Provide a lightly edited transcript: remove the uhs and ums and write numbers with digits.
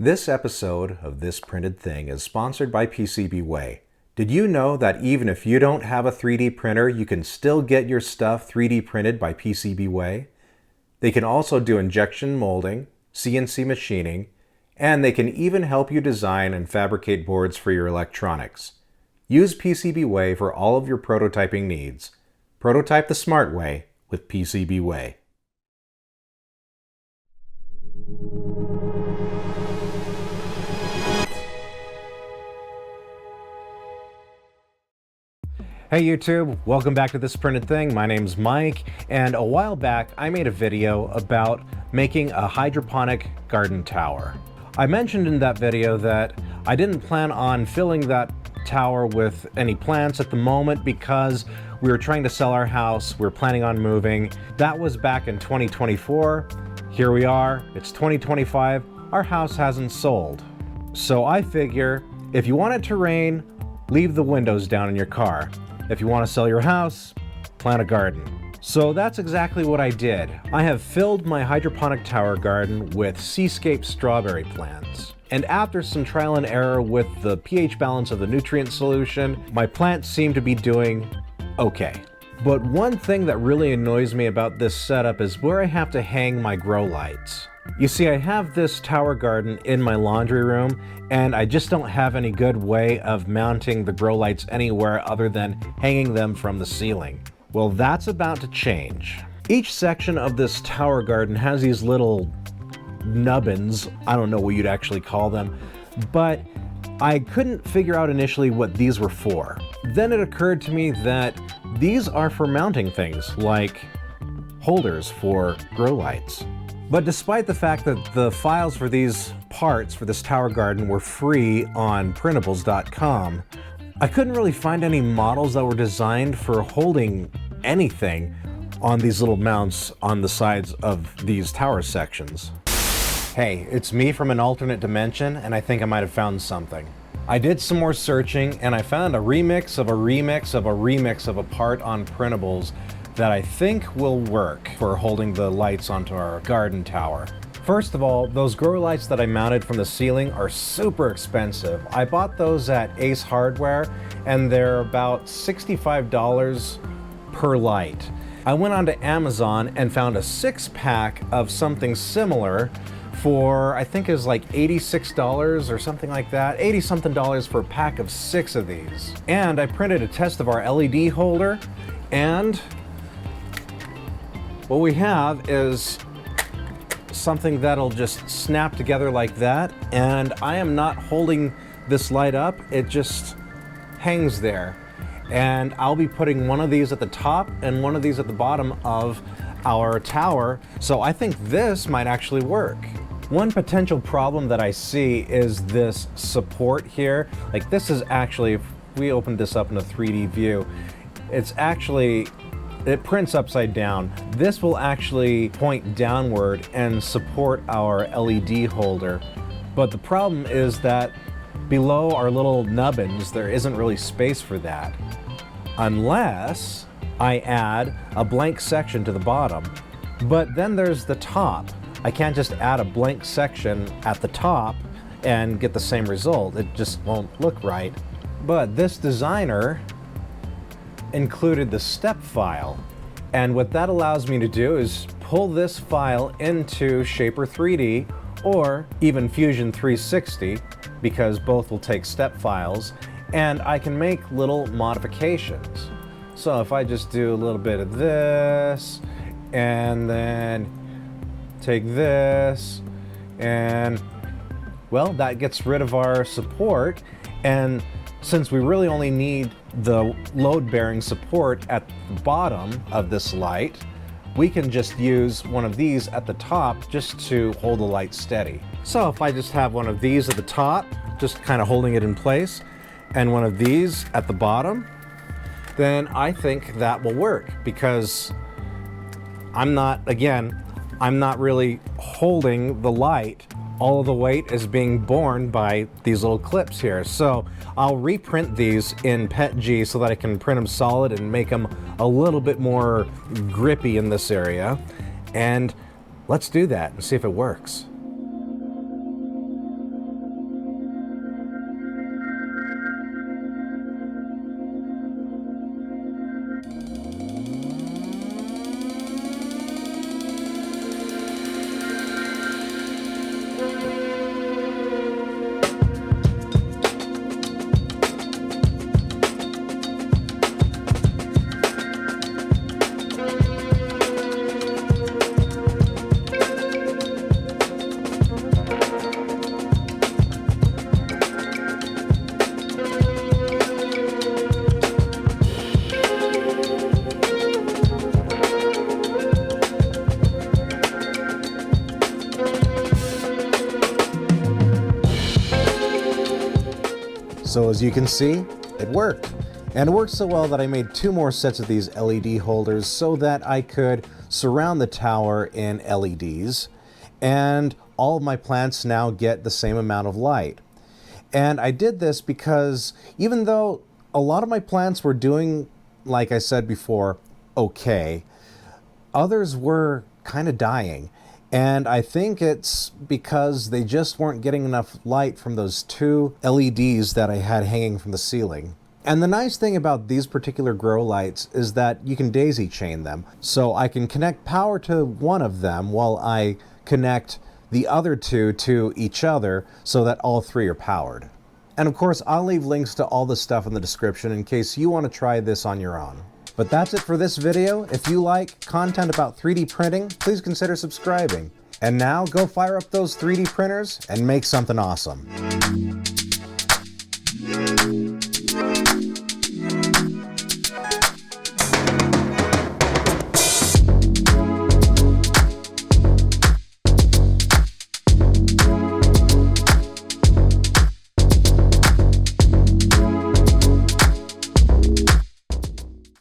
This episode of This Printed Thing is sponsored by PCBWay. Did you know that even if you don't have a 3D printer, you can still get your stuff 3D printed by PCBWay? They can also do injection molding, CNC machining, and they can even help you design and fabricate boards for your electronics. Use PCBWay for all of your prototyping needs. Prototype the smart way with PCBWay. Hey YouTube, welcome back to This Printed Thing. My name's Mike, and a while back I made a video about making a hydroponic garden tower. I mentioned in that video that I didn't plan on filling that tower with any plants at the moment because we were trying to sell our house, we were planning on moving. That was back in 2024. Here we are, it's 2025, our house hasn't sold. So I figure, if you want it to rain, leave the windows down in your car. If you want to sell your house, plant a garden. So that's exactly what I did. I have filled my hydroponic tower garden with seascape strawberry plants. And after some trial and error with the pH balance of the nutrient solution, my plants seem to be doing okay. But one thing that really annoys me about this setup is where I have to hang my grow lights. You see, I have this tower garden in my laundry room, and I just don't have any good way of mounting the grow lights anywhere other than hanging them from the ceiling. Well, that's about to change. Each section of this tower garden has these little nubbins, I don't know what you'd actually call them, but I couldn't figure out initially what these were for. Then it occurred to me that these are for mounting things, like holders for grow lights. But despite the fact that the files for these parts for this tower garden were free on printables.com, I couldn't really find any models that were designed for holding anything on these little mounts on the sides of these tower sections. Hey, it's me from an alternate dimension, and I think I might have found something. I did some more searching, and I found a remix of a remix of a remix of a part on printables that I think will work for holding the lights onto our garden tower. First of all, those grow lights that I mounted from the ceiling are super expensive. I bought those at Ace Hardware, and they're about $65 per light. I went onto Amazon and found a 6-pack of something similar for, I think it was like $86 or something like that. 80-something dollars for a pack of 6 of these. And I printed a test of our LED holder, and what we have is something that'll just snap together like that, and I am not holding this light up, it just hangs there. And I'll be putting one of these at the top and one of these at the bottom of our tower, so I think this might actually work. One potential problem that I see is this support here. Like, this is actually, if we open this up in a 3D view, it prints upside down. This will actually point downward and support our LED holder. But the problem is that below our little nubbins, there isn't really space for that. Unless I add a blank section to the bottom. But then there's the top. I can't just add a blank section at the top and get the same result. It just won't look right. But this designer included the step file, and what that allows me to do is pull this file into Shaper 3D or even Fusion 360, because both will take step files, and I can make little modifications. So if I just do a little bit of this and then take this, and well, that gets rid of our support. And since we really only need the load-bearing support at the bottom of this light, we can just use one of these at the top just to hold the light steady. So if I just have one of these at the top, just kind of holding it in place, and one of these at the bottom, then I think that will work, because I'm not really holding the light. All of the weight is being borne by these little clips here. So I'll reprint these in PETG so that I can print them solid and make them a little bit more grippy in this area. And let's do that and see if it works. So as you can see, it worked. And it worked so well that I made 2 more sets of these LED holders so that I could surround the tower in LEDs, and all of my plants now get the same amount of light. And I did this because even though a lot of my plants were doing, like I said before, okay, others were kind of dying. And I think it's because they just weren't getting enough light from those 2 LEDs that I had hanging from the ceiling. And the nice thing about these particular grow lights is that you can daisy chain them. So I can connect power to one of them while I connect the other 2 to each other so that all 3 are powered. And of course, I'll leave links to all this stuff in the description in case you want to try this on your own. But that's it for this video. If you like content about 3D printing, please consider subscribing. And now go fire up those 3D printers and make something awesome.